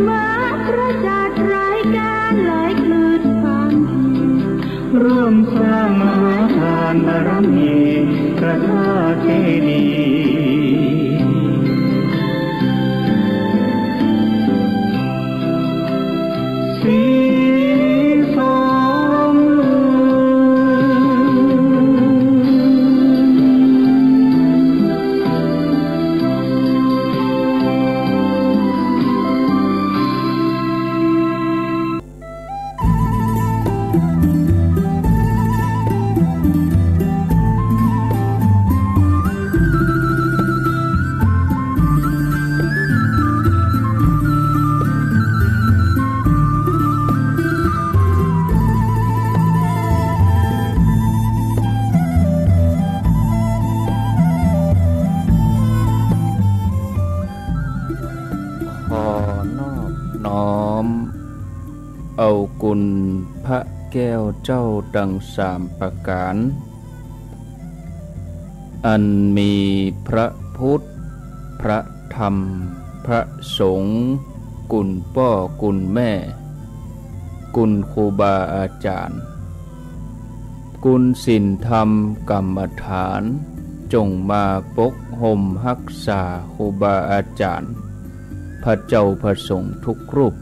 มาพระจัดรายการหลายคืนฟังร่วมสร้างมหาทานบารมีพระธาตุเจดีย์สีส้มเอากุลพระแก้วเจ้าดังสามประการอันมีพระพุทธพระธรรมพระสงฆ์กุลพ่อกุลแม่กุลครูบาอาจารย์กุลศีลธรรมกรรมฐานจงมาปกห่มรักษาครูบาอาจารย์พระเจ้าพระสงฆ์ทุกรูป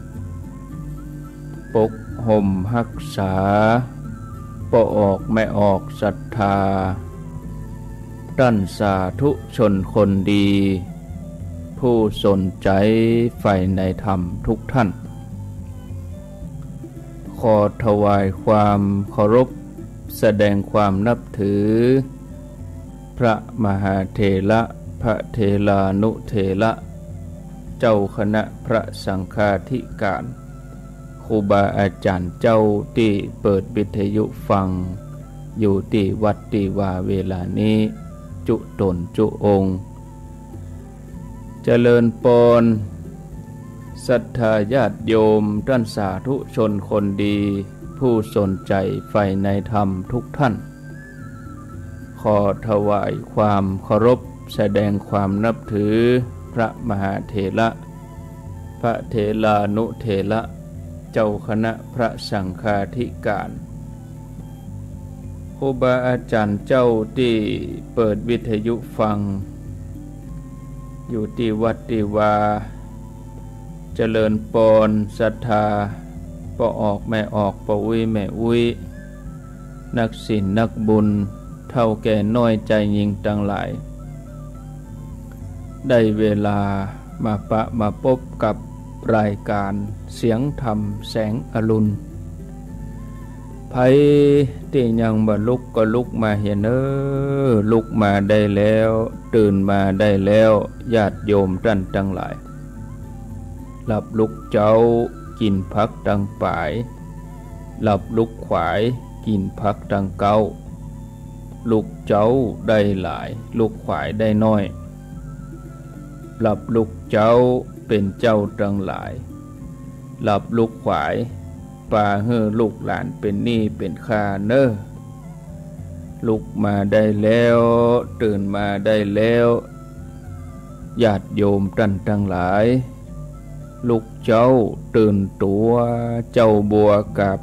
ปกห่มรักษาปออกไม่ออกศรัทธาด้านสาธุชนคนดีผู้สนใจใฝ่ในธรรมทุกท่านขอถวายความเคารพแสดงความนับถือพระมหาเถระพระเถรานุเถระเจ้าคณะพระสังฆาธิการครูบาอาจารย์เจ้าที่เปิดวิทยุฟังอยู่ที่วัดที่ว่าเวลานี้จุตนจุองค์เจริญปนศรัทธาญาติโยมท่านสาธุชนคนดีผู้สนใจใฝ่ในธรรมทุกท่านขอถวายความเคารพแสดงความนับถือพระมหาเถระพระเถรานุเถระเจ้าคณะพระสังฆาธิการครูบาอาจารย์เจ้าที่เปิดวิทยุฟังอยู่ที่วัดที่วาเจริญปนศรัทธาปออกแม่ออกปอุ้ยแม่อุ้ยนักศีลนักบุญเท่าแก่น้อยใจยิงทั้งหลายได้เวลามาปะมาพบกับรายการเสียงธรรมแสงอรุณไผที่ยังบ่ลุกก็ลุกมาเห็นลุกมาได้แล้วตื่นมาได้แล้วญาติโยมท่านทั้งหลายหลับลุกเจ้ากินพักดังป่ายหลับลุกขวายกินพักดังเก้าลุกเจ้าได้หลายลุกขวายได้น้อยหลับลุกเจ้าเป็นเจ้าทั้งหลายหลับลุกขวายป่าเฮือลูกหลานเป็นหนี้เป็นค่าเน้อลุกมาได้แล้วตื่นมาได้แล้วญาติโยมท่านทั้งหลายลุกเจ้าตื่นตัวเจ้าบัวกับ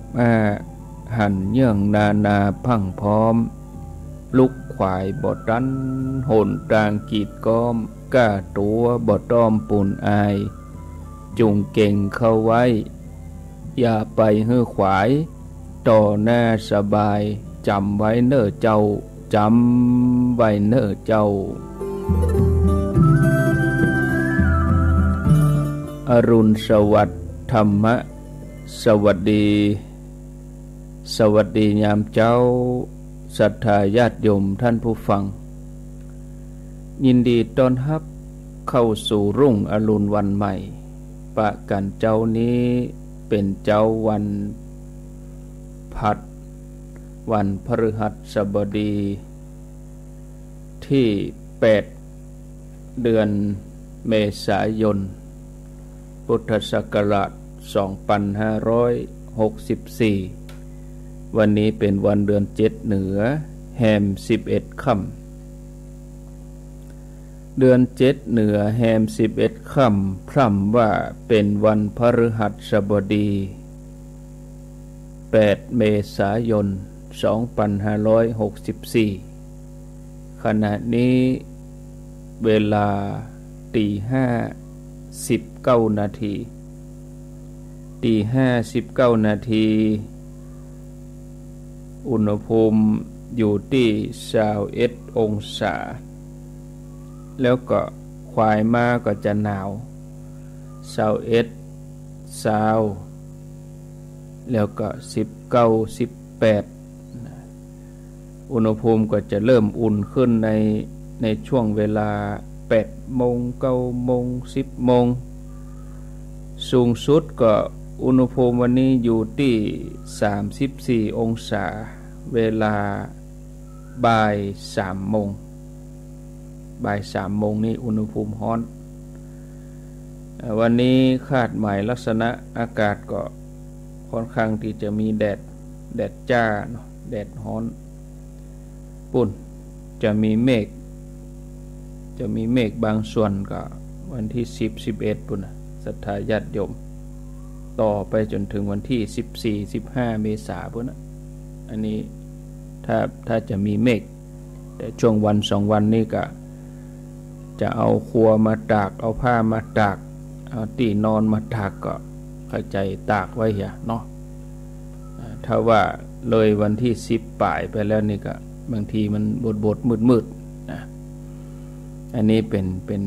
หันเยื่องนาพังพร้อมลุกขวายบ่ดันหนตางกีดก้อมก้าตัวบ่ต้อมปูนอายจุงเก่งเข้าไว้อย่าไปฮื้อขวายต่อหน้าสบายจำไว้เน้อเจ้าจำไว้เน้อเจ้าอรุณสวัสดิ์ธรรมะสวัสดีสวัสดียามเจ้าศรัทธาญาติโยมท่านผู้ฟังยินดีต้อนรับเข้าสู่รุ่งอรุณวันใหม่ปะกันเจ้านี้เป็นเจ้าวันผัดวันพฤหัสบดีที่8เดือนเมษายนพุทธศักราช2564วันนี้เป็นวันเดือน7เหนือแฮม11ค่ำ เดือนเจ็ดเหนือแฮม11 ค่ำพร่ำว่าเป็นวันพฤหัสบดี8 เมษายน 2564ขณะนี้เวลาตีห้า19 นาทีตีห้า19 นาทีอุณหภูมิอยู่ที่21 องศาแล้วก็ควายมาก็จะหนาว21 20แล้วก็19 18อุณหภูมิก็จะเริ่มอุ่นขึ้นในช่วงเวลา8 โมง 9 โมง 10 โมงสูงสุดก็อุณหภูมิวันนี้อยู่ที่34 องศาเวลาบ่าย3 โมงนี่อุณหภูมิร้อนวันนี้คาดหมายลักษณะอากาศก็ค่อนข้างที่จะมีแดดจ้าเนาะแดดร้อนปุ่นจะมีเมฆบางส่วนก็วันที่10 11ปุ่นศรัทธาญาติโยมต่อไปจนถึงวันที่14 15 เมษายนปุ่นอันนี้ถ้าจะมีเมฆแต่ช่วงวัน2 วันนี้ก็จะเอาครัวมาตากเอาผ้ามาตากเอาที่นอนมาตากก็เข้าใจตากไว้อย่าเนาะถ้าว่าเลยวันที่10ป่ายไปแล้วนี่ก็บางทีมันบดมืดนะอันนี้เป็น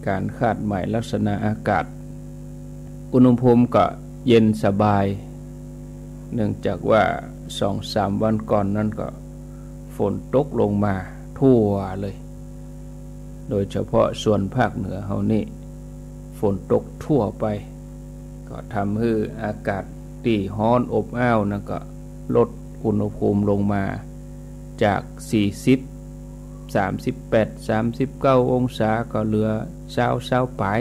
การคาดหมายลักษณะอากาศอุณหภูมิก็เย็นสบายเนื่องจากว่า 2-3 วันก่อนนั้นก็ฝนตกลงมาทั่วเลยโดยเฉพาะส่วนภาคเหนือเฮานี่ฝนตกทั่วไปก็ทำให้อากาศที่ร้อนอบอ้าวนั่นก็ลดอุณหภูมิลงมาจาก40 38 39 องศาก็เหลือ20ปลาย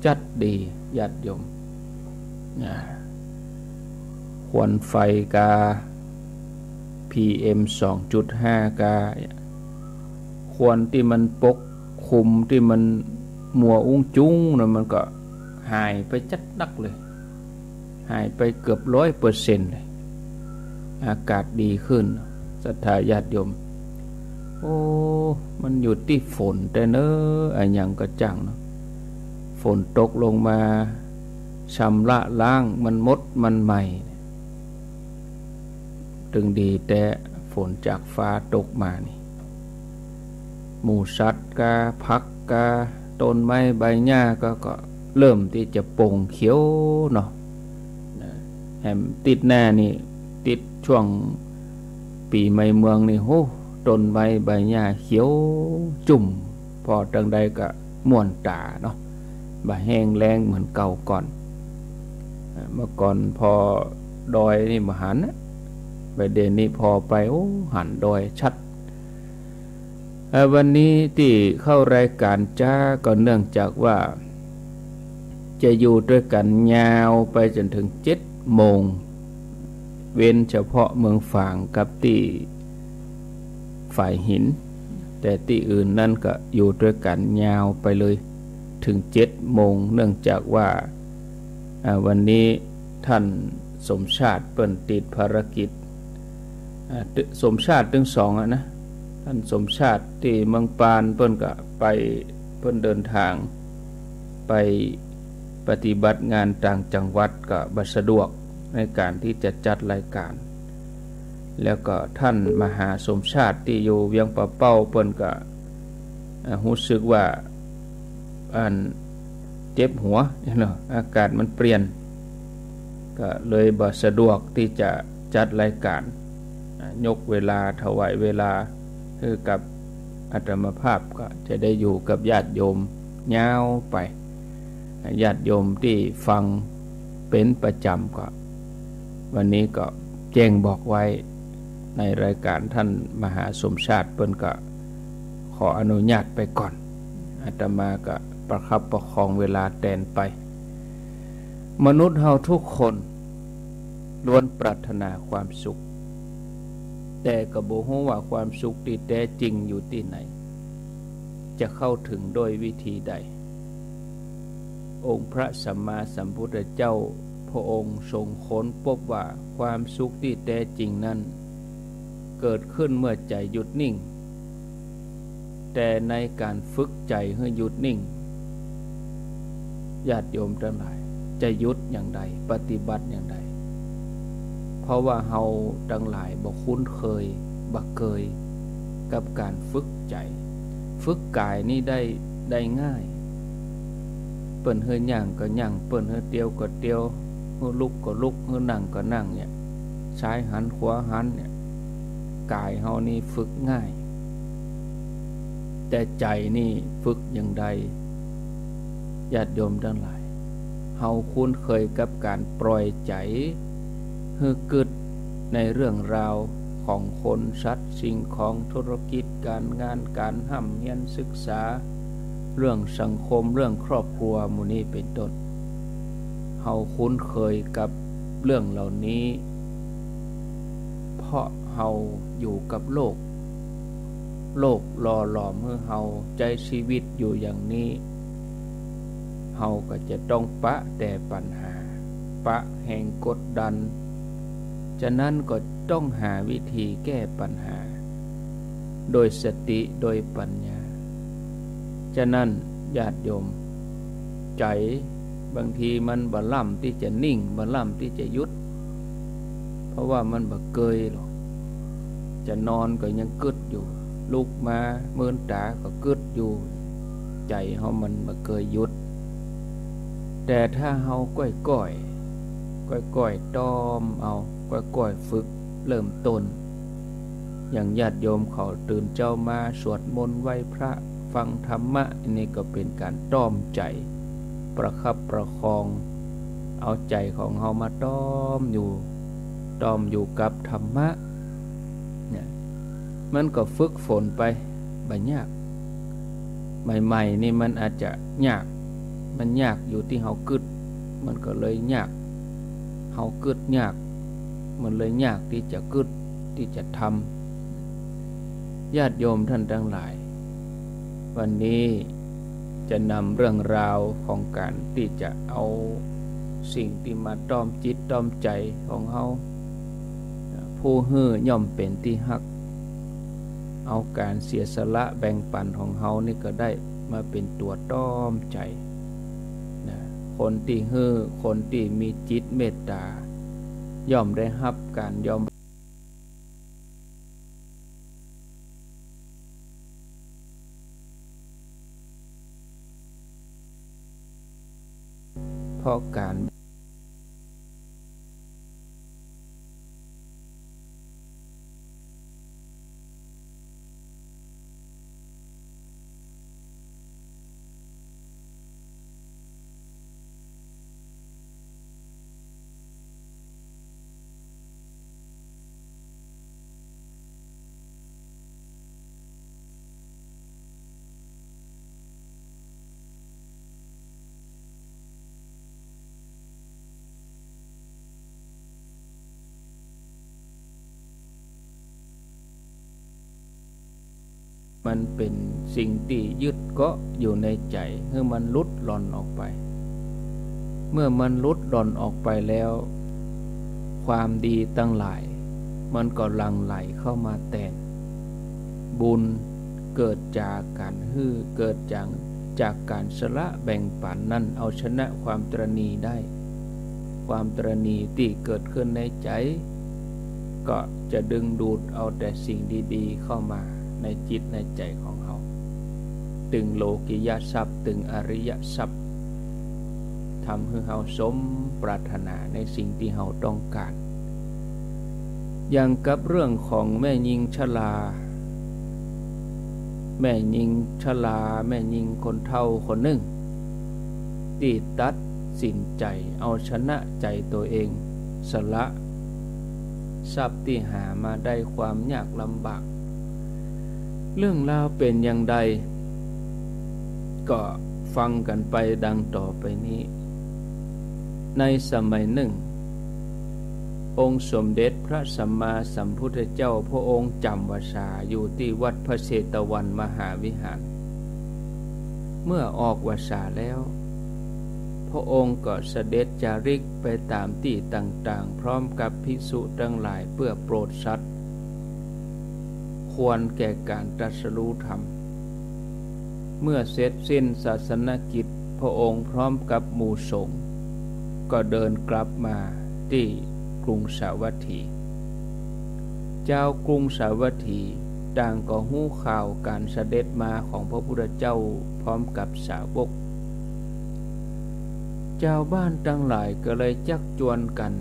จัดดีญาติโยมควันไฟกา PM 2.5 กาควันที่มันปกคลุมที่มันมัวอุ้งจุ้งนะมันก็หายไปจัดนักเลยหายไปเกือบ100%เลยอากาศดีขึ้นศรัทธาญาติโยมโอ้มันอยู่ที่ฝนแต่เนอะอันยังก็จังเนาะฝนตกลงมาชำระล้างมันมดมันใหม่ถึงดีแต่ฝนจากฟ้าตกมานี่หมูสัตว์กาผักกาต้นไม้ใบหญ้าก็เริ่มที่จะป่งเขียวเนาะแหมติดหน้านี่ติดช่วงปีใหม่เมืองนี่โหต้นไม้ใบหญ้าเขียวจุ่มพอจังใดก็ม่วนตาเนาะบ่แห้งแล้งเหมือนเก่าก่อนเมื่อก่อนพอดอยนี่มาหันนะไปเดี๋ยวนี้พอไปโอ้หันดอยชัดวันนี้ที่เข้ารายการจ้าก็เนื่องจากว่าจะอยู่ด้วยกันยาวไปจนถึง7 โมงเว้นเฉพาะเมืองฝางกับที่ฝ่ายหินแต่ที่อื่นนั่นก็อยู่ด้วยกันยาวไปเลยถึง7 โมงเนื่องจากว่าวันนี้ท่านสมชาติเปิ้นติดภารกิจสมชาติถึง2นะท่านสมชาติที่เมืองปานเปิ้นก็ไปเปิ้นเดินทางไปปฏิบัติงานต่างจังหวัดก็บ่สะดวกในการที่จะจัดรายการแล้วก็ท่านมหาสมชาติที่อยู่เวียงปะเป้าเปิ้นก็รู้สึกว่าเจ็บหัวเนาะอากาศมันเปลี่ยนก็เลยบ่สะดวกที่จะจัดรายการยกเวลาถวายเวลาคือกับอาตมาภาพก็จะได้อยู่กับญาติโยมยาวไปญาติโยมที่ฟังเป็นประจำก็วันนี้ก็แจ้งบอกไว้ในรายการท่านมหาสมชาติเปิ้นก็ขออนุญาตไปก่อนอาตมาก็ประคับประคองเวลาแทนไปมนุษย์เฮาทุกคนล้วนปรารถนาความสุขแต่ก็บ่ฮู้ว่าความสุขที่แท้จริงอยู่ที่ไหน จะเข้าถึงโดยวิธีใดองค์พระสัมมาสัมพุทธเจ้าพระองค์ทรงค้นพบว่าความสุขที่แท้จริงนั้นเกิดขึ้นเมื่อใจหยุดนิ่งแต่ในการฝึกใจให้หยุดนิ่งญาติโยมทั้งหลายจะหยุดอย่างใดปฏิบัติอย่างใดเพราะว่าเฮาทั้งหลายบ่คุ้นเคยบ่เคยกับการฝึกใจฝึกกายนี่ได้ง่ายเปิ้นเฮ็ดหยังก็หยังเปิ้นเฮ็ดเตียวก็เตียวเฮ็ดลุกก็ลุกเฮ็ดนั่งก็นั่งเนี่ยซ้ายหันขวาหันเนี่ยกายเฮานี่ฝึกง่ายแต่ใจนี่ฝึกอย่างใดญาติโยมทั้งหลายเฮาคุ้นเคยกับการปล่อยใจให้เกิดในเรื่องราวของคนสัตว์สิ่งของธุรกิจการงานการห้ำเรียนศึกษาเรื่องสังคมเรื่องครอบครัวหมู่นี้เป็นต้นเฮาคุ้นเคยกับเรื่องเหล่านี้เพราะเฮาอยู่กับโลกหล่อหลอมให้เฮาใจชีวิตอยู่อย่างนี้เฮาก็จะต้องปะแต่ปัญหาปะแห่งกดดันฉะนั้นก็ต้องหาวิธีแก้ปัญหาโดยสติโดยปัญญาฉะนั้นญาติโยมใจบางทีมันบ่ล่ำที่จะนิ่งบ่ล่ำที่จะหยุดเพราะว่ามันบ่เคยหรอกจะนอนก็ยังกึดอยู่ลุกมาเมินตาก็กึดอยู่ใจเฮามันบ่เคยหยุดแต่ถ้าเฮาก้อยต้อมเอาก้อยฝึกเริ่มต้นอย่างญาติโยมเขาตื่นเจ้ามาสวดมนต์ไหว้พระฟังธรรมะนี่ก็เป็นการต้อมใจประคับประคองเอาใจของเฮามาต้อมอยู่กับธรรมะเนี่ยมันก็ฝึกฝนไปบ่ยากใหม่ๆนี่มันอาจจะยากมันยากอยู่ที่เฮากึดมันก็เลยยากเฮากึดยากมันเลยยากที่จะกึดที่จะทำญาติโยมท่านทั้งหลายวันนี้จะนำเรื่องราวของการที่จะเอาสิ่งที่มาต้อมจิตต้อมใจของเฮาผู้ฮื้อย่อมเป็นที่ฮักเอาการเสียสละแบ่งปันของเฮานี่ก็ได้มาเป็นตัวต้อมใจนะคนที่ฮื้อคนที่มีจิตเมตตาย่อมได้รับการยอมเพราะการ มันเป็นสิ่งที่ยึดเกาะอยู่ในใจเมื่อมันหลุดหล่อนออกไปเมื่อมันหลุดหล่อนออกไปแล้วความดีตั้งหลายมันก็หลั่งไหลเข้ามาแทนบุญเกิดจากการฮื้อเกิดจากการสละแบ่งปันนั่นเอาชนะความตระหนี่ได้ความตระหนี่ที่เกิดขึ้นในใจก็จะดึงดูดเอาแต่สิ่งดีๆเข้ามาในจิตในใจของเราตึงโลกิยทรัพย์ตึงอริยทรัพย์ทำให้เราสมปรารถนาในสิ่งที่เราต้องการอย่างกับเรื่องของแม่หญิงชราแม่หญิงคนเฒ่าคนหนึ่งที่ตัดสินใจเอาชนะใจตัวเองสละทรัพย์ที่หามาได้ความยากลำบากเรื่องราวเป็นอย่างใดก็ฟังกันไปดังต่อไปนี้ในสมัยหนึ่งองค์สมเด็จพระสัมมาสัมพุทธเจ้าพระองค์จำพรรษาอยู่ที่วัดพระเชตวันมหาวิหาร เมื่อออกวาสาแล้วพระองค์ก็เสด็จจาริกไปตามที่ต่างๆพร้อมกับภิกษุทั้งหลายเพื่อโปรดสัตว์ควรแก่การตรัสรู้ธรรมเมื่อเสร็จสิ้นศาสนกิจพระองค์พร้อมกับหมู่สงฆ์ก็เดินกลับมาที่กรุงสาวัตถีเจ้ากรุงสาวัตถีต่างก็ฮู้ข่าวการเสด็จมาของพระพุทธเจ้าพร้อมกับสาวกเจ้าบ้านทั้งหลายก็เลยจักจวนกัน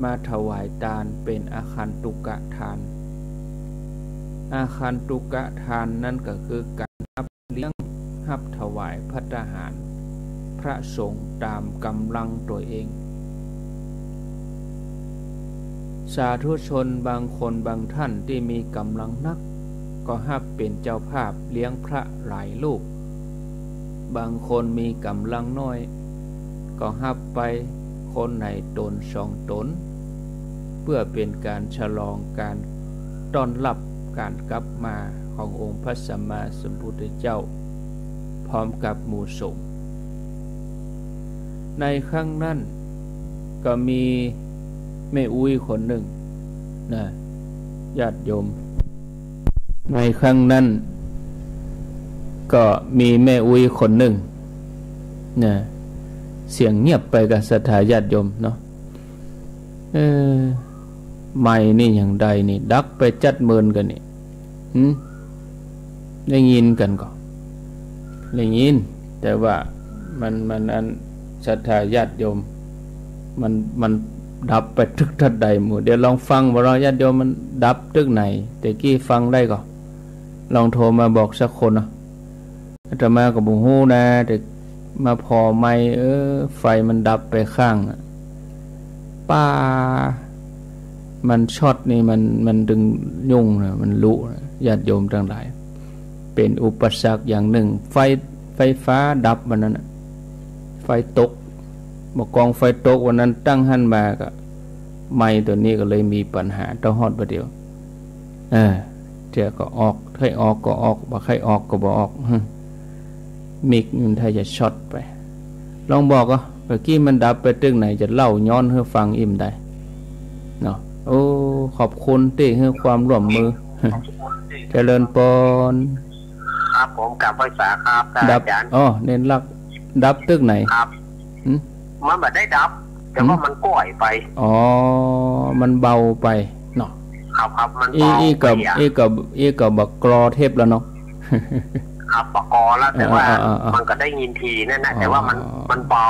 มาถวายทานเป็นอาคันตุกะทานอาคันตุกะทานนั่นก็คือการรับเลี้ยงรับถวายภัตตาหารพระสงฆ์ตามกำลังตัวเองสาธุชนบางคนบางท่านที่มีกำลังนักก็ฮับเป็นเจ้าภาพเลี้ยงพระหลายรูปบางคนมีกำลังน้อยก็ฮับไปคนในตน2 ตนเพื่อเป็นการฉลองการต้อนรับการกลับมาขององค์พระสัมมาสัมพุทธเจ้าพร้อมกับหมู่สงฆ์ในครั้งนั้นก็มีแม่อุ้ยคนหนึ่งนะญาติโยมในครั้งนั้นก็มีแม่อุ้ยคนหนึ่งนะเสียงเงียบไปกับศรัทธาญาติโยมเนาะไม่นี่อย่างใดนี่ดักไปจัดเมินกันนี่ได้ยินกันก่อนได้ยินแต่ว่ามันอันศรัทธาญาติโยมมันดับไปทึกทัดใดหมู่เดี๋ยวลองฟังว่าเราญาติโยมมันดับทึกไหนแต่กี้ฟังได้ก่อนลองโทรมาบอกสักคนนะอาตมาก็บ่ฮู้นะแต่มาพอไม่ไฟมันดับไปข้างป้ามันช็อตนี่มันดึงยุ่งนะมันลุญาติโยมทั้งหลายเป็นอุปสรรคอย่างหนึ่งไฟฟ้าดับวันนั้นไฟตกบอกกองไฟตกวันนั้นตั้งหันมาก็ไม้ตัวนี้ก็เลยมีปัญหาต้องฮอดประเดี๋ยวเจ้าก็ออกใครออกก็ออกบ่ใครออกก็บ่ออกมิกมันถ้าจะช็อตไปลองบอกเมื่อกี้มันดับไปตึงไหนจะเล่าย้อนให้ฟังอิ่มได้เนาะโอ้ขอบคุณที่ให้ความร่วมมือเจริญปนครับผมกับภาษาครับดับเน้นลักดับตึกไหนครับมันไม่ได้ดับแต่ว่ามันก่อยไปมันเบาไปเนาะครับมันเบากับบักกรอเทพแล้วเนาะครับบักกรอแล้วแต่ว่ามันก็ได้ยินทีนั่นนะแต่ว่ามันเบา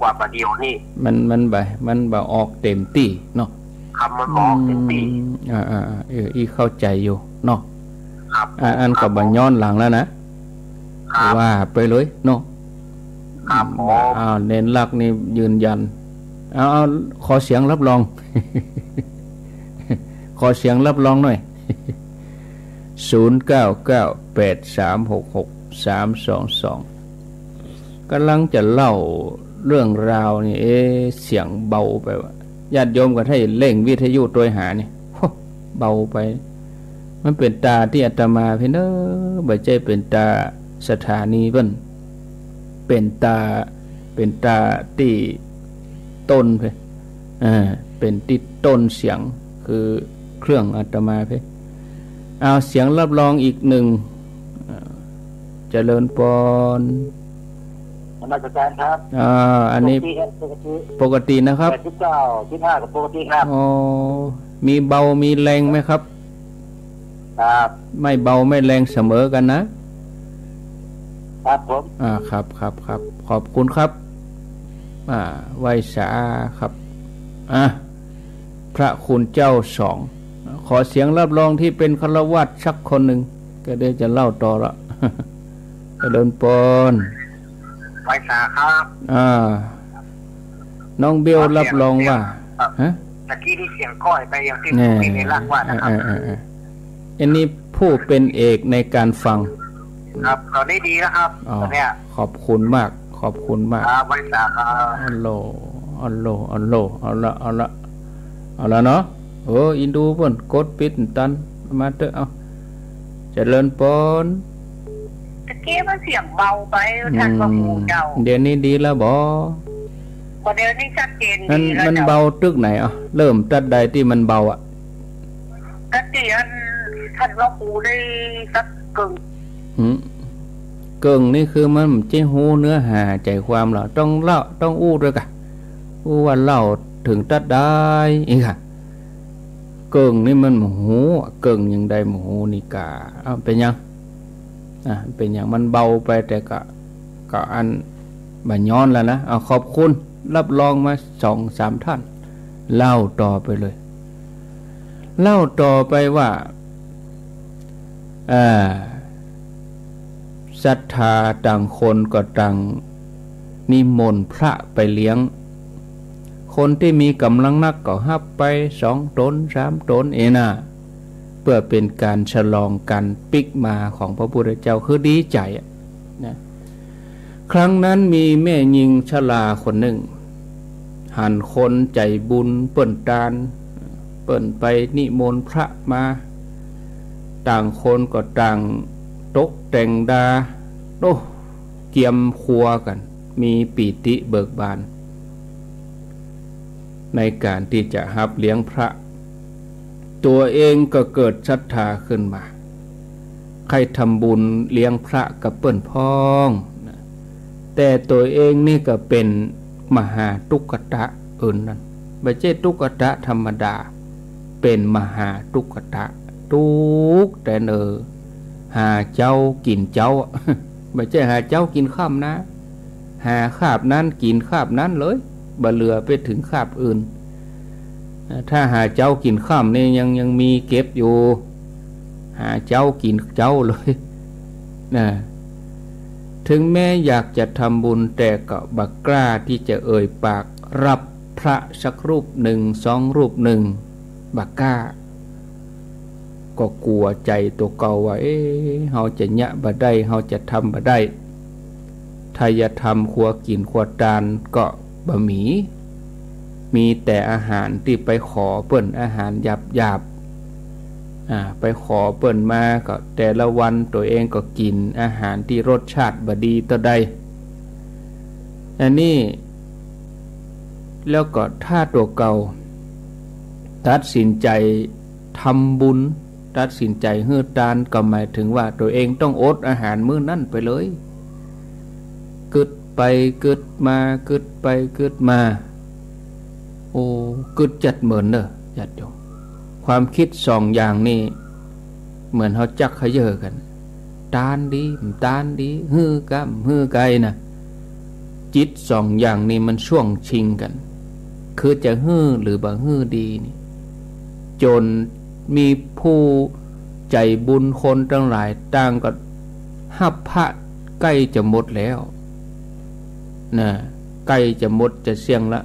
กว่าประเดี๋ยวนี่มันแบบออกเต็มที่เนาะครับมันออกเต็มที่เข้าใจอยู่เนาะอันกับบัญย้อนหลังแล้วนะว่าไปเลยเนาะเน้นหลักนี่ยืนยันเอาขอเสียงรับรอง ขอเสียงรับรองหน่อย 0998366322 กำลังจะเล่าเรื่องราวนี่เสียงเบาไปว่าญาติโยมก็ให้เร่งวิทยุโดยหานี่เบาไปมันเป็นตาที่อาตมาเพิ่นบ่ใช่เป็นตาสถานีเพิ่นเป็นตาที่ต้นเพิ่นเป็นที่ต้นเสียงคือเครื่องอาตมาเพิ่นเอาเสียงรับรองอีกหนึ่งเจริญปนอาจารย์ครับอันนี้ปกตินะครับ89 กับปกติครับมีเบามีแรงไหมครับครับไม่เบาไม่แรงเสมอกันนะครับผมครับขอบคุณครับไว้สาครับพระคุณเจ้า2ขอเสียงรับรองที่เป็นฆราวาสสักคนหนึ่งก็ได้จะเล่าต่อละเดินปนไว้สาครับน้องเบลรับรองว่าตะกี้ที่เสียงก้อยไปอย่างที่มีในรากว่านะครับอันนี้ผู้เป็นเอกในการฟังครับตอนนี้ดีแล้วครับตอนนี้ขอบคุณมากไว้สาครับอัลโหลเอาละเนาะอินดูเพิ่นกดปิดตันมาเถอะเอาเจริญปนตะกี้ กี้มันเสียงเบาไปท่านพระครูเจ้าเดี๋ยวนี้ดีแล้วบ่เดี๋ยวนี้ชัดเจนดีแล้วมันเบาตึกไหนอ่ะเริ่มตัดใดที่มันเบาอ่ะตัดที่ท่านพระครูได้สักกึ่งเกิงนี่คือมันเจ้หูเนื้อหาใจความเหรอต้องเล่าต้องอู้ด้วยกันอู้ว่าเล่าถึงตัดได้อีกค่ะเกิงนี่มันหมูเกิงยังได้หมูนี่กาเป็นยังเป็นอย่างมันเบาไปแต่ก็อันบัญย้อนแล้วนะเอาขอบคุณรับรองมา2-3ท่านเล่าต่อไปเลยเล่าต่อไปว่าศรัทธาต่างคนก็ต่างนิมนต์พระไปเลี้ยงคนที่มีกำลังนักก็ฮับไป2 ตน 3 ตนนะเพื่อเป็นการฉลองกันปิกมาของพระพุทธเจ้าคือดีใจนะครั้งนั้นมีแม่หญิงชราคนหนึ่งหันคนใจบุญเปิ้นตาลเปิ้นไปนิมนต์พระมาต่างคนก็ต่างตกแต่งดาเกียมครัวกันมีปีติเบิกบานในการที่จะรับเลี้ยงพระตัวเองก็เกิดศรัทธาขึ้นมาใครทำบุญเลี้ยงพระกับเปิ้นพ้องแต่ตัวเองนี่ก็เป็นมหาตุกตะอื่นนั่นไม่ใช่ตุกตะธรรมดาเป็นมหาตุกตะทุกแต่หาเจ้ากินเจ้าไม่ใช่หาเจ้ากินข้ามนะหาคาบนั้นกินคาบนั้นเลยบ่เหลือไปถึงคาบอื่นถ้าหาเจ้ากินข้ามนี่ยังมีเก็บอยู่หาเจ้ากินเจ้าเลยนะถึงแม้อยากจะทำบุญแต่ก็บักกล้าที่จะเอ่ยปากรับพระสักรูปหนึ่ง2 รูปหนึ่งบักกล้าก็กลัวใจตัวเก่าว่าเฮาจะยะบ่ได้เฮาจะทำบ่ได้ถ้าอย่าทำครัวกินครัวทานก็บ่มีแต่อาหารที่ไปขอเปิ้นอาหารหยาบไปขอเปิ้นมาก็แต่ละวันตัวเองก็กินอาหารที่รสชาติบ่ดีต่อใดอันนี้แล้วก็ถ้าตัวเก่าตัดสินใจทำบุญตัดสินใจฮื้อทานก็หมายถึงว่าตัวเองต้องอดอาหารมื้อนั้นไปเลยกึดไปกึดมากึดไปกึดมาโอ้กึดจัดเหมือนเนอะญาติโยมความคิด2 อย่างนี่เหมือนเขาจักขยเยอะกันตานดีตานดีฮื้อกำฮื้อไกนะจิต2 อย่างนี่มันช่วงชิงกันคือจะฮื้อหรือบ่ฮื้อดีนี่จนมีผู้ใจบุญคนทั้งหลายต่างก็ฮับพระใกล้จะหมดแล้วนะใกล้จะหมดจะเสี่ยงละ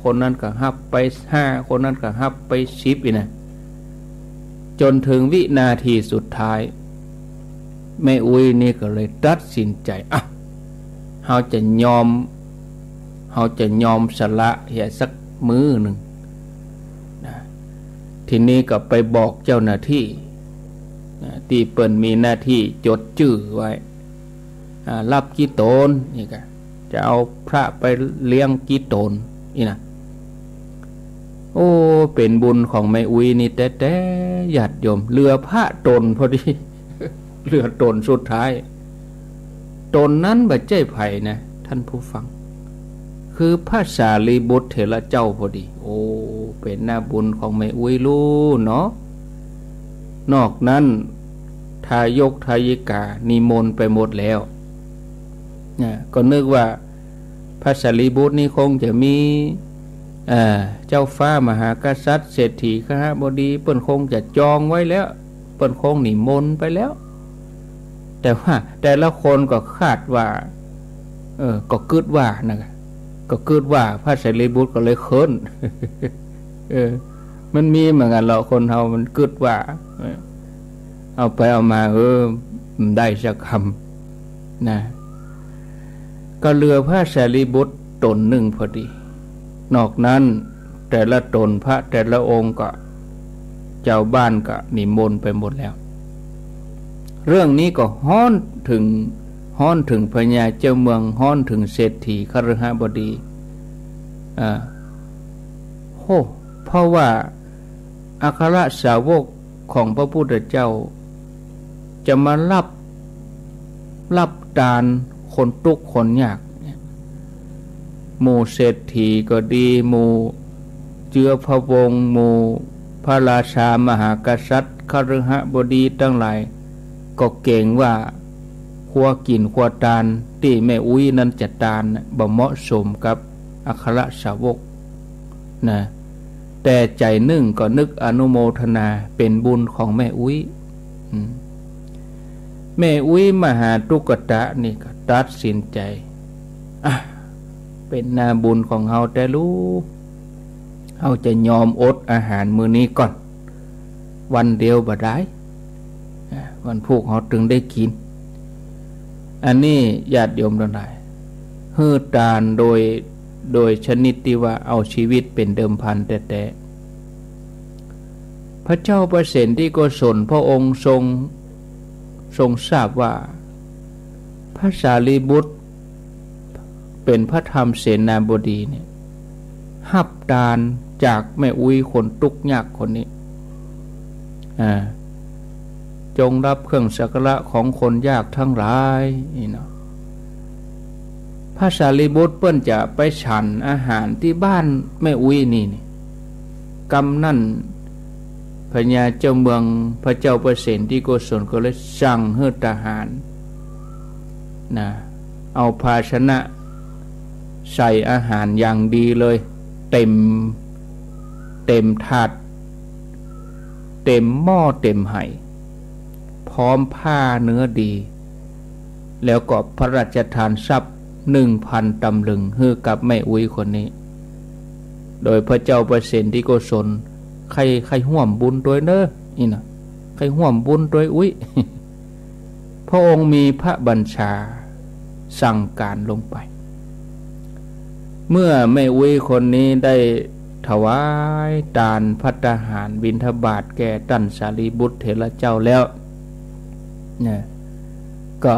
คนนั้นก็ฮับไป5คนนั้นก็ฮับไป10อีกนะจนถึงวินาทีสุดท้ายแม่อุ้ยนี่ก็เลยตัดสินใจเฮาจะยอมสละเหี้ยสักมื้อหนึ่งนะทีนี้ก็ไปบอกเจ้าหน้าที่ที่เปิ้นมีหน้าที่จดชื่อไว้รับกี่ตนนี่ก็จะเอาพระไปเลี้ยงกี่ตนนี่นะโอ้เป็นบุญของแม่อุ้ยนี่แต่ญาติโยมเหลือพระตนพอดีเหลือตนสุดท้ายตนนั้นบ่ใช่ไผนะท่านผู้ฟังคือพระสารีบุตรเถระเจ้าพอดีโอ้เป็นหน้าบุญของแม่อุ้ยรู้เนาะนอกนั้นทายกทายิกานิมนต์ไปหมดแล้วก็นึกว่าพระสารีบุตรนี่คงจะมีเจ้าฟ้ามหากษัตริย์เศรษฐีคหบดีเปิ้นคงจะจองไว้แล้วเปิ้นคงนิมนต์ไปแล้วแต่ว่าแต่ละคนก็คาดว่าก็คิดว่านะก็คิดว่าพระสารีบุตรก็เลยเขินมันมีเหมือนกันเราคนเฮามันคิดว่าเอาไปเอามาได้สักคำนะก็เหลือพระสารีบุตรตนหนึ่งพอดีนอกนั้นแต่ละตนพระแต่ละองค์ก็เจ้าบ้านก็นิมนต์ไปหมดแล้วเรื่องนี้ก็ฮ้อนถึง ฮ้อนถึงพญาเจ้าเมืองฮ้อนถึงเศรษฐีคฤหบดีเพราะว่าอัครสาวกของพระพุทธเจ้าจะมารับดานคนทุกข์คนยากหมู่เศรษฐีก็ดีหมู่เจือพระวงศ์หมู่พระราชามหากษัตริย์คฤหบดีทั้งหลายก็เก่งว่าขัวกินขัวทานที่แม่อุ้ยนั้นจะทานบ่เหมาะสมกับอัครสาวกนะแต่ใจหนึ่งก็นึกอนุโมทนาเป็นบุญของแม่อุ้ยแม่อุ้ยมหาตุกตะนี่ก็ตัดสินใจเป็นนาบุญของเฮาแต่รู้เฮาจะยอมอดอาหารมื้อนี้ก่อนวันเดียวบ่ได้วันพวกเฮาถึงได้กินอันนี้ญาติโยมทั้งหลายฮือทานโดยชนิดที่ว่าเอาชีวิตเป็นเดิมพันแต่พระเจ้าประเสนที่โกศลพระองค์ทรงทราบว่าพระสารีบุตรเป็นพระธรรมเสนาบดีเนี่ยหับทานจากแม่อุ้ยคนทุกข์ยากคนนี้จงรับเครื่องสักการะของคนยากทั้งหลายนี่เนาะพระสารีบุตรเปิ้นจะไปฉันอาหารที่บ้านแม่อุ้ยนี่กำนั่นพญาเจ้าเมืองพระเจ้าประเสนที่โกศลก็เลยสั่งให้ทหารนะเอาภาชนะใส่อาหารอย่างดีเลยเต็มถาดเต็มหม้อเต็มไหพร้อมผ้าเนื้อดีแล้วก็พระราชทานทรัพย์ 1,000 ตำลึงให้กับแม่อุ้ยคนนี้โดยพระเจ้าประเสนที่โกศลใครห่วมบุญด้วยเนอะนี่นะใครห่วมบุญด้วยอุ้ย พระองค์มีพระบัญชาสั่งการลงไปเมื่อแม่อุ้ยคนนี้ได้ถวายทานภัตตาหารบิณฑบาตแก่ท่านสารีบุตรเถระเจ้าแล้วเนี่ยก็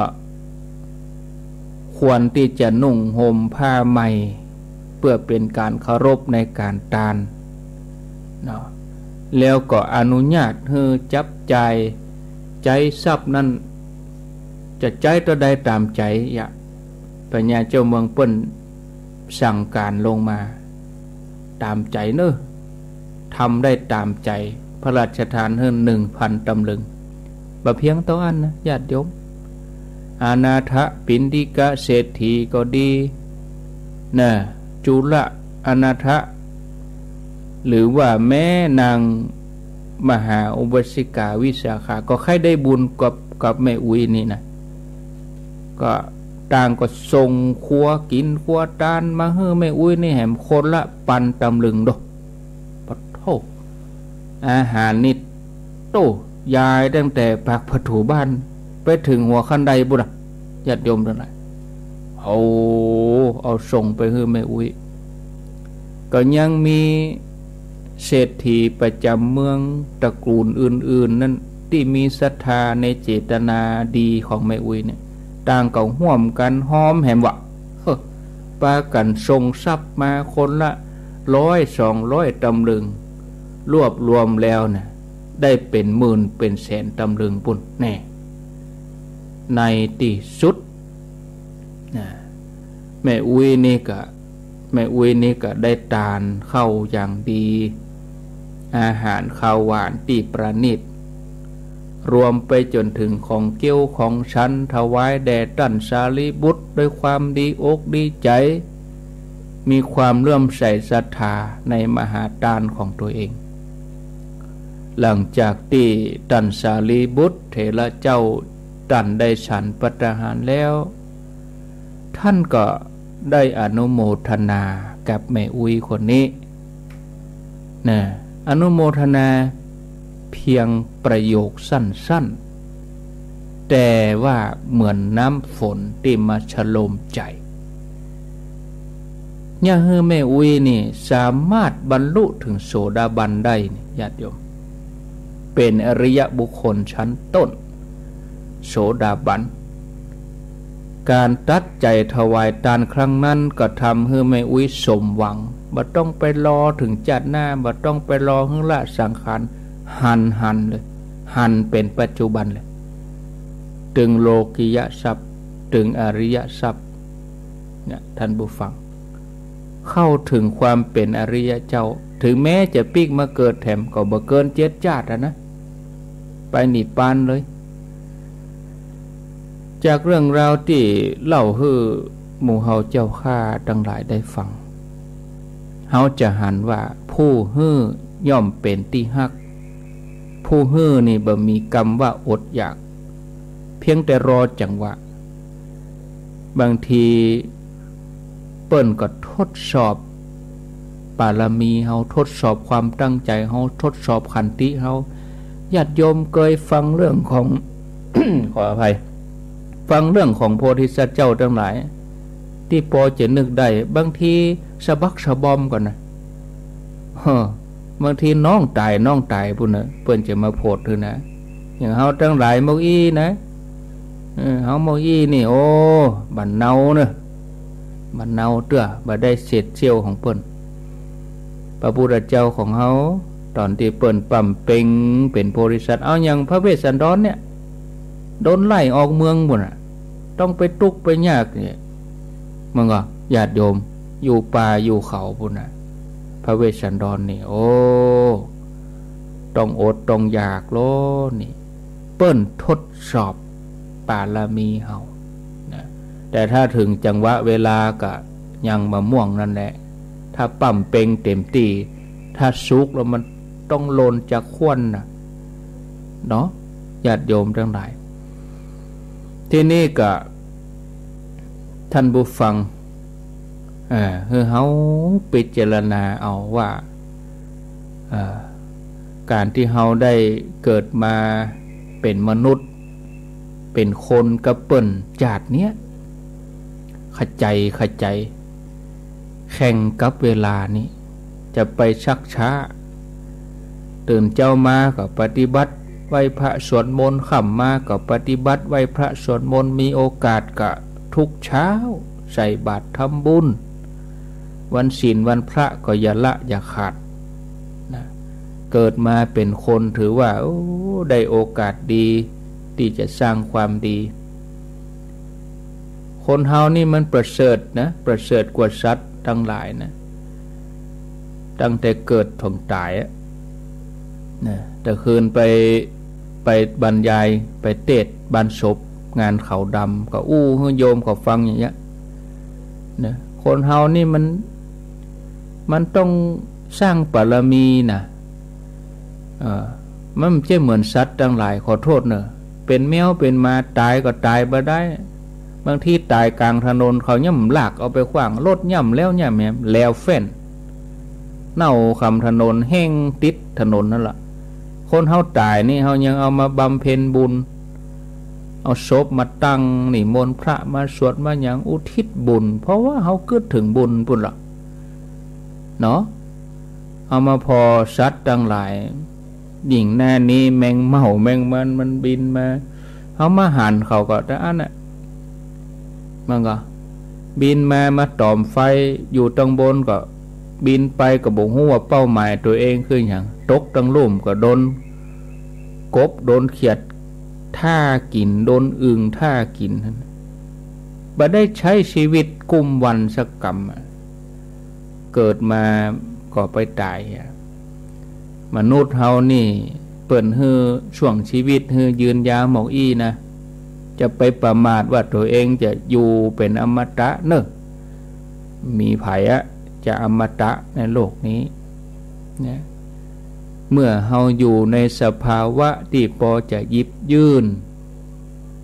ควรที่จะนุ่งห่มผ้าใหม่เพื่อเป็นการเคารพในการทานเนาะแล้วก็อนุญาตให้จับจ่ายใจทรัพย์นั้นจะใจตัวใดตามใจอย่าพญาเจ้าเมืองเปิ้นสั่งการลงมาตามใจเนอะทำได้ตามใจพระราชทานให้ 1,000 ตำลึงบ่เพียงเท่านั้นนะญาติโยมอนาถปิณฑิกะเศรษฐีก็ดีนะจุลอนาถหรือว่าแม่นางมหาอุบาสิกาวิสาขาก็ใครได้บุญกับแม่อุ้ยนี่นะก็ต่างก็ส่งครัวกินครัวทานมาให้แม่อุ้ยนี่แหมคนละปันตำลึงดอกปะโถอาหารนี่โตยายตั้งแต่ปากผถูบ้านไปถึงหัวคันไดบุญญาติโยมทั้งหลายเอาส่งไปให้แม่อุ้ยก็ยังมีเศรษฐีประจำเมืองตระกูลอื่นๆนั้นที่มีศรัทธาในเจตนาดีของแม่อุ้ยเนี่ยต่างก็ห่วมกันหอมแหมวะปากันส่งทรัพย์มาคนละ100-200 ตำลึงรวบรวมแล้วเนี่ยได้เป็นหมื่นเป็นแสนตำลึงปุ่นแน่ในที่สุดแม่อุ้ยนี่ก็ได้ทานเข้าอย่างดีอาหารข้าวหวานที่ประณีตรวมไปจนถึงของเกี้ยวของฉันถวายแด่ท่านสารีบุตรด้วยความดีอกดีใจมีความเลื่อมใสศรัทธาในมหาทานของตัวเองหลังจากที่ท่านสารีบุตรเถระเจ้าท่านได้ฉันภัตตาหารแล้วท่านก็ได้อนุโมทนากับแม่อุ้ยคนนี้นะอนุโมทนาเพียงประโยคสั้นๆแต่ว่าเหมือนน้ำฝนที่มาฉโลมใจย่าเฮแม่อุ้ยนี่สามารถบรรลุถึงโสดาบันได้ญาติโยมเป็นอริยบุคคลชั้นต้นโสดาบัน การตัดใจถวายทานครั้งนั้นก็ทำให้แม่อุ้ยสมหวังบ่ต้องไปรอถึงจัดหน้าบ่ต้องไปรอให้ละสังขารหันเลยหันเป็นปัจจุบันเลยถึงโลกิยทรัพย์ถึงอริยทรัพย์เนี่ยท่านผู้ฟังเข้าถึงความเป็นอริยเจ้าถึงแม้จะปีกมาเกิดแถมก็บ่เกิน7 ชาตินะไปนิพพานเลยจากเรื่องราวที่เล่าให้หมู่เฮาเจ้าข้าทั้งหลายได้ฟังเฮาจะหันว่าผู้ฮื้อย่อมเป็นที่ฮักผู้ฮื้อนี่บ่มีกรรมว่าอดอยากเพียงแต่รอจังหวะบางทีเปิ้นก็ทดสอบบารมีเฮาทดสอบความตั้งใจเฮาทดสอบขันติเฮาญาติโยมเคยฟังเรื่องของ ขออภัยฟังเรื่องของโพธิสัตว์เจ้าทั้งหลายที่พอจะนึกได้บางทีสะบักสะบอมก่อนนะบางทีน้องตายพุ่นนะเปิ้นจะมาโพดคือนะอย่างเฮาทั้งหลายเมาอี้นะเฮาเมาอี้นี่โอ้บันเนาเนอะบันเนาเตื้อบ่ได้เศษเสี้ยวของเปิ้นพระพุทธเจ้าของเฮาตอนที่เปิ้นปั่มเป่งเป็นโพธิสัตว์เอาอย่างพระเวสสันดรเนี่ยโดนไล่ออกเมืองพุ่นน่ะต้องไปตุกไปยากเนี่ยมึงก็ญาติโยมอยู่ป่าอยู่เขาพุ่นน่ะพระเวสสันดรนี่โอ้ต้องอดต้องอยากโลนี่เปิ้นทดสอบบารมีเฮานะแต่ถ้าถึงจังหวะเวลาก็ยังมะม่วงนั่นแหละถ้าปั่มเป่งเต็มที่ถ้าสุกแล้วมันต้องโลนจากควนน่ะเนาะญาติโยมทั้งหลายที่นี่ก็ท่านผู้ฟังเฮาพิจารณาเอาว่าการที่เฮาได้เกิดมาเป็นมนุษย์เป็นคนกระเปิ้นจาดเนี้ยขใจแข่งกับเวลานี้จะไปชักช้าตื่นเจ้ามาก็ปฏิบัติไหว้พระสวดมนต์ค่ำมาก็ปฏิบัติไหว้พระสวดมนต์มีโอกาสก็ทุกเช้าใส่บาตรทำบุญวันศีลวันพระก็อย่าละอย่าขาดนะเกิดมาเป็นคนถือว่าได้โอกาสดีที่จะสร้างความดีคนเฮานี่มันประเสริฐนะประเสริฐกว่าสัตว์ทั้งหลายนะตั้งแต่เกิดถึงตายนะแต่คืนไปบรรยายไปเทศน์บรรศพงานเขาดำก็ให้โยมเขาฟังอย่างเงี้ยนะคนเฮานี่มันต้องสร้างบารมีนะมันไม่ใช่เหมือนสัตว์ทั้งหลายขอโทษเนอะเป็นแมวเป็นมาตายก็ตายบ่ได้บางทีตายกลางถนนเขาย่ำลากเอาไปขว้างรถย่ำแล้วย่ำแหมแล้วแฟ้นเน่าคำถนนแห้งติดถนนนั่นแหละคนเฮาตายนี่เฮายังเอามาบำเพ็ญบุญเอาศพมาตั้งนิมนต์พระมาสวดมาอย่างอุทิศบุญเพราะว่าเฮาคิดถึงบุญปุ่นล่ะเนาะเอามาพอสัตว์ทั้งหลายยิ่งแน่นี้แมงเม่าแมงมันบินมาเฮามาหั่นเขาก็แต่อันน่ะมันก็บินมาตอมไฟอยู่ตรงบนก็บินไปก็บ่ฮู้ว่าเป้าหมายตัวเองคือหยังตกตั้งลุ่มก็โดนกบโดนเขียดท่ากินโดนอึ่งท่ากินบ่ได้ใช้ชีวิตกุมวันสักกรรมเกิดมาก็ไปตายมนุษย์เฮานี่เปิ้นฮือช่วงชีวิตฮือยืนยาวหมอกอี้นะจะไปประมาทว่าตัวเองจะอยู่เป็นอมตะเนอะมีไผจะอมตะในโลกนี้นะเมื่อเฮาอยู่ในสภาวะที่พอจะหยิบยื่น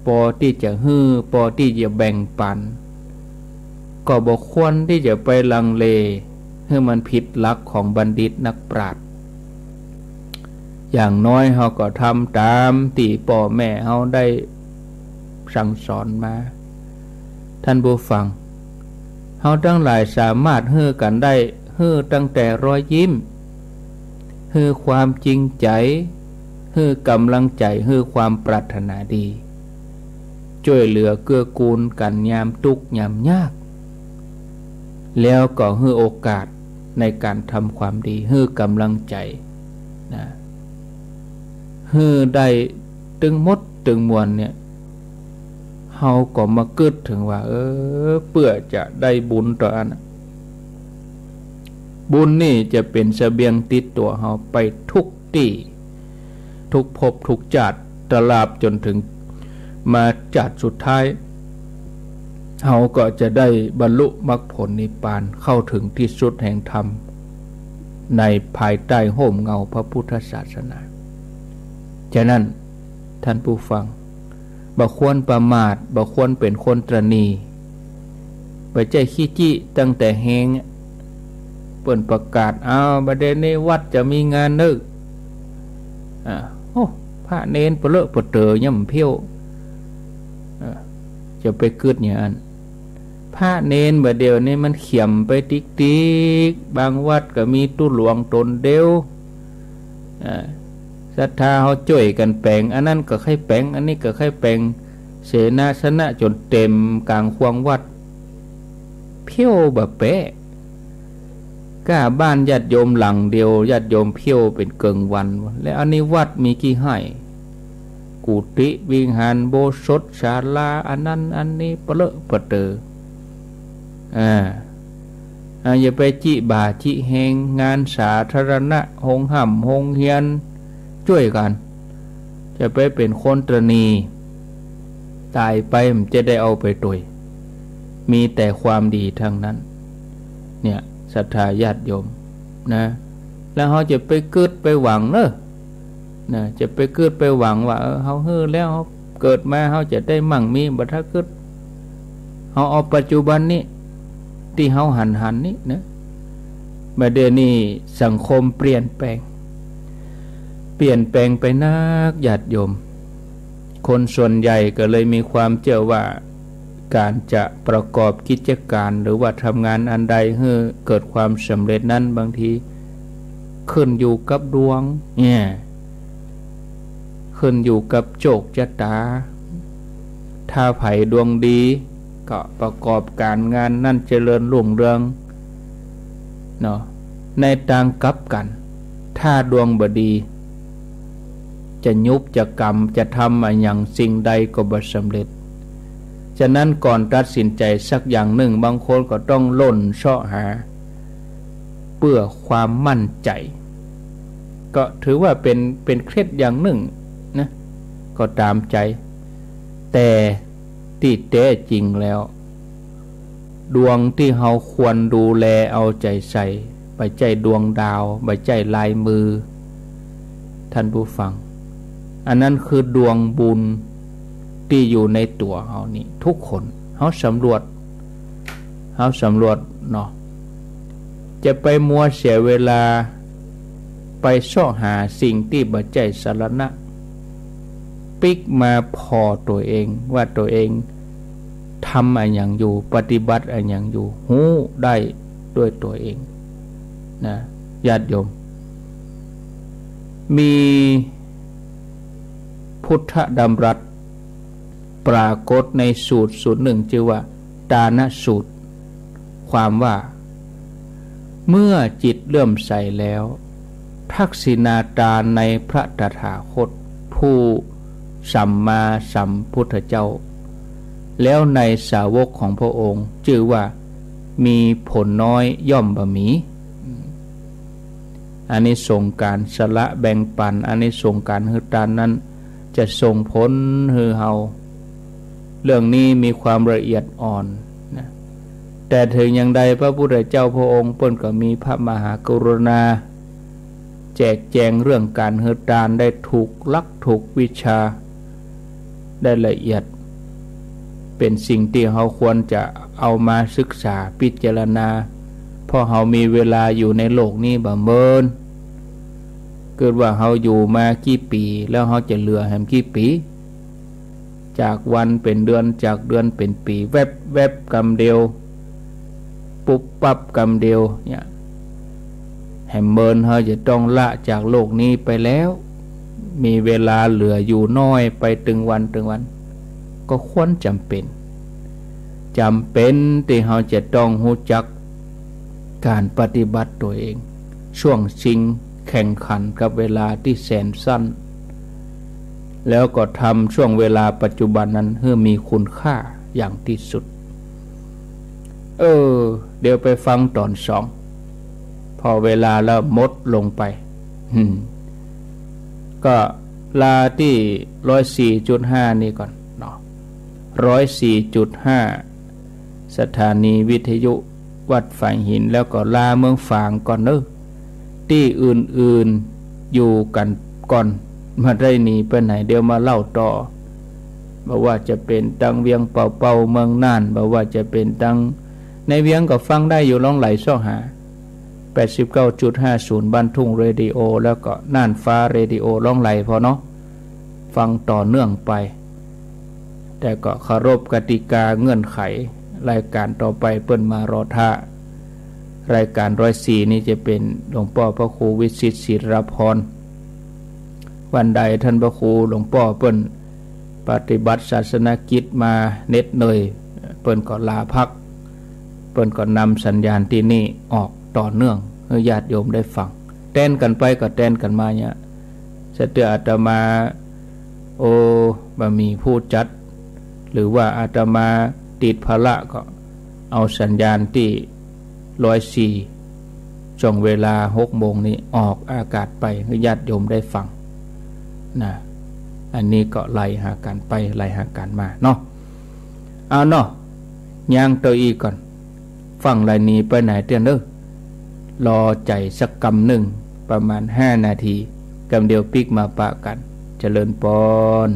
พอที่จะฮื้อพอที่จะแบ่งปันก็บ่ควรที่จะไปลังเลให้มันผิดหลักของบัณฑิตนักปราชญ์อย่างน้อยเฮาก็ทำตามที่พ่อแม่เฮาได้สั่งสอนมาท่านผู้ฟังเฮาทั้งหลายสามารถฮื้อกันได้ฮื้อตั้งแต่รอยยิ้มฮื้อความจริงใจฮื้อกำลังใจฮื้อความปรารถนาดีจ ช่วยเหลือเกื้อกูลกันยามทุกข์ยามยากแล้วก็ให้โอกาสในการทำความดีให้กำลังใจนะให้ได้ตึงมดตึงมวลเนี่ยเฮาก็มาเกิดถึงว่าเพื่อจะได้บุญต่ออันบุญนี่จะเป็นเสบียงติดตัวเฮาไปทุกที่ทุกภพทุกชาติตลอดจนถึงมาชาติสุดท้ายเฮาก็จะได้บรรลุมรรคผลนิพพานเข้าถึงที่สุดแห่งธรรมในภายใต้ห่มเงาพระพุทธศาสนาฉะนั้นท่านผู้ฟังบ่ควรประมาทบ่ควรเป็นคนตระหนี่บ่ใจขี้จี้ตั้งแต่แฮงเปิ้นประกาศบัดเดี๋ยวนี้วัดจะมีงานนึกพระเนนเปเลอะเปเตอย่ำเพี้ยวจะไปกึดอย่างนั้นพระเนนบัดเดี๋ยวนี้มันเขี่ยมไปติ๊กๆบางวัดก็มีตู้หลวงตนเดียวศรัทธาเขาช่วยกันแปลงอันนั้นก็ให้แปลงอันนี้ก็ให้แปลงเสนาสนะจนเต็มกลางควงวัดเพี้ยวแบบเป๊ะกล้าบ้านญาติโยมหลังเดียวญาติโยมเพี้ยวเป็นเกิงวันแล้วอันนี้วัดมีกี่ให้กุฏิวิหารโบสถศาลาอันนั้นอันนี้เปเลอะเปเตออย่าไปจิบ่าจิแหงงานสาธารณะหงห่ำหงเฮียนช่วยกันจะไปเป็นคนตระหนี่ตายไปมันจะได้เอาไปตุยมีแต่ความดีทั้งนั้นเนี่ยศรัทธาญาติโยมนะแล้วเขาจะไปเกิดไปหวังนะจะไปเกิดไปหวังว่าเขาเฮ้อแล้วเขาเกิดมาเขาจะได้มั่งมีบัตรเกิดเขาเอาปัจจุบันนี้ที่เขาหันนี้นะมาเดี๋ยวนี้สังคมเปลี่ยนแปลงไปนักญาติโยมคนส่วนใหญ่ก็เลยมีความเชื่อว่าการจะประกอบกิจการหรือว่าทำงานอันใดให้เกิดความสำเร็จนั้นบางทีขึ้นอยู่กับดวงเนี่ยขึ้นอยู่กับโชคชะตาถ้าไผ่ดวงดีก็ประกอบการงานนั่นเจริญรุ่งเรืองเนาะในทางกลับกันถ้าดวงบ่ดีจะยุบจะกรรมจะทำอะไรอย่างสิ่งใดก็บ่สำเร็จฉะนั้นก่อนตัดสินใจสักอย่างหนึ่งบางคนก็ต้องล่นเสาะหาเพื่อความมั่นใจก็ถือว่าเป็นเคล็ดอย่างหนึ่งนะก็ตามใจแต่ที่แท้จริงแล้วดวงที่เราควรดูแลเอาใจใส่ไปใจดวงดาวไปใจลายมือท่านผู้ฟังอันนั้นคือดวงบุญที่อยู่ในตัวเรานี่ทุกคนเราสำรวจเนาะจะไปมัวเสียเวลาไปเสาะหาสิ่งที่บ่ใจสารณะปิกมาพอตัวเองว่าตัวเองทำอะไรอย่างอยู่ปฏิบัติอะไรอย่างอยู่หูได้ด้วยตัวเองนะญาติโยมมีพุทธดำรัสปรากฏในสูตรหนึ่งชื่อว่าดานะสูตรความว่าเมื่อจิตเลื่อมใสแล้วทักษิณาจารในพระตถาคตผู้สัมมาสัมพุทธเจ้าแล้วในสาวกของพระองค์ชื่อว่ามีผลน้อยย่อมบ่มีอันนี้ส่งการสละแบ่งปันอันนี้ส่งการให้ทานนั้นจะส่งผลให้เฮาเรื่องนี้มีความละเอียดอ่อนนะแต่ถึงอย่างใดพระพุทธเจ้าพระองค์เพิ่นก็มีพระมหากรุณาแจกแจงเรื่องการให้ทานได้ถูกลักถูกวิชาได้ละเอียดเป็นสิ่งที่เราควรจะเอามาศึกษาพิจารณาเพราะเรามีเวลาอยู่ในโลกนี้บ่เมินเกิดว่าเราอยู่มากี่ปีแล้วเราจะเหลือแห่งกี่ปีจากวันเป็นเดือนจากเดือนเป็นปีแวบกำเดียวปุ๊บปั๊บกำเดียวเนี่ยแห่งเมินเราจะต้องละจากโลกนี้ไปแล้วมีเวลาเหลืออยู่น้อยไปตึงวัน ก็ควรจำเป็นที่เราจะต้องรู้จักการปฏิบัติตัวเองช่วงชิงแข่งขันกับเวลาที่แสนสั้นแล้วก็ทำช่วงเวลาปัจจุบันนั้นให้มีคุณค่าอย่างที่สุดเดี๋ยวไปฟังตอน2พอเวลาแล้วมดลงไปก็ลาที่ 104.5 นี่ก่อนเนาะ 104.5 สถานีวิทยุวัดฝางหินแล้วก็ลาเมืองฝางก่อนเนอะที่อื่นๆอยู่กันก่อนมาได้หนีไปไหนเดี๋ยวมาเล่าต่อบอกว่าจะเป็นตังเวียงเป่าเมืองน่านบอกว่าจะเป็นตังในเวียงก็ฟังได้อยู่ล่องไหลซ่อหา 89.50 บ้านทุ่งเรดิโอแล้วก็น่านฟ้าเรดิโอล่องไหลพอเนาะฟังต่อเนื่องไปแต่ก็เคารพกติกาเงื่อนไขรายการต่อไปเปิ้นมารอท่ารายการ104นี้จะเป็นหลวงพ่อพระครูวิสิตศิรพรวันใดท่านพระครูหลวงพ่อเปิ้นปฏิบัติศาสนกิจมาเน็ดเหนื่อยเปิ้นก็ลาพักเปิ้นก็นำสัญญาณที่นี่ออกต่อเนื่องให้ญาติโยมได้ฟังแต้นกันไปก็แต้นกันมาเนี่ยสเตอาตมาบะมีผู้จัดหรือว่าอาตมาติดภาระก็เอาสัญญาณที่104ช่วงเวลา 6 โมงนี้ออกอากาศไปให้ญาติโยมได้ฟังนะอันนี้ก็ไล่หากันไปไล่หากันมาเนาะเอาเนาะย่างตัวอีกก่อนฟังรายนี้ไปไหนเตี้ยนเด้อรอใจสักกำหนึ่งประมาณ5 นาทีกำเดียวปิกมาปะกันเจริญพร